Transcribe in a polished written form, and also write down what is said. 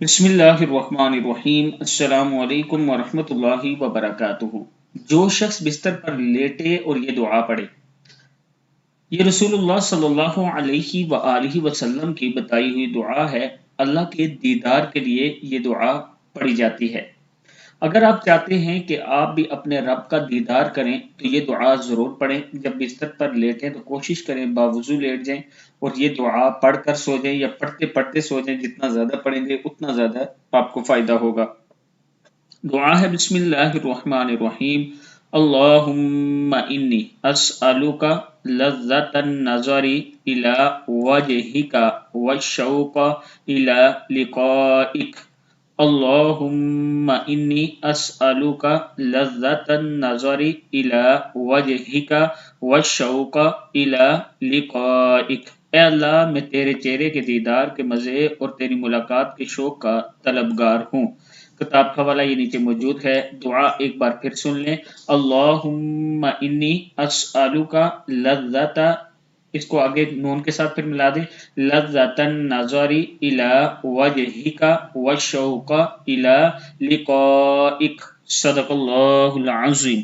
بسم اللہ الرحمن الرحیم، السلام علیکم ورحمۃ اللہ وبرکاتہ۔ جو شخص بستر پر لیٹے اور یہ دعا پڑھے، یہ رسول اللہ صلی اللہ علیہ وآلہ وسلم کی بتائی ہوئی دعا ہے۔ اللہ کے دیدار کے لیے یہ دعا پڑھی جاتی ہے۔ اگر آپ چاہتے ہیں کہ آپ بھی اپنے رب کا دیدار کریں تو یہ دعا ضرور پڑھیں۔ جب بستر پر لیٹیں تو کوشش کریں باوضو لیٹ جائیں اور یہ دعا پڑھ کر سو جائیں یا پڑھتے پڑھتے سو جائیں۔ جتنا زیادہ پڑھیں گے اتنا زیادہ آپ کو فائدہ ہوگا۔ دعا ہے بسم اللہ الرحمن الرحیم، اللہم انی اسألک لذت النظر الی وجہک والشوق الی لقائک۔ اللہم انی اسألک لذت النظر الی وجہک والشوق الی لقائک۔ اے اللہ، میں تیرے چہرے کے دیدار کے مزے اور تیری ملاقات کے شوق کا طلبگار ہوں۔ کتاب کا حوالہ یہ نیچے موجود ہے۔ دعا ایک بار پھر سن لیں، اللہم انی اسألک لذت، اس کو آگے نون کے ساتھ پھر ملا دیں، لذت النظر الی وجہک والشوق الی لقائک۔ صدق اللہ العظیم۔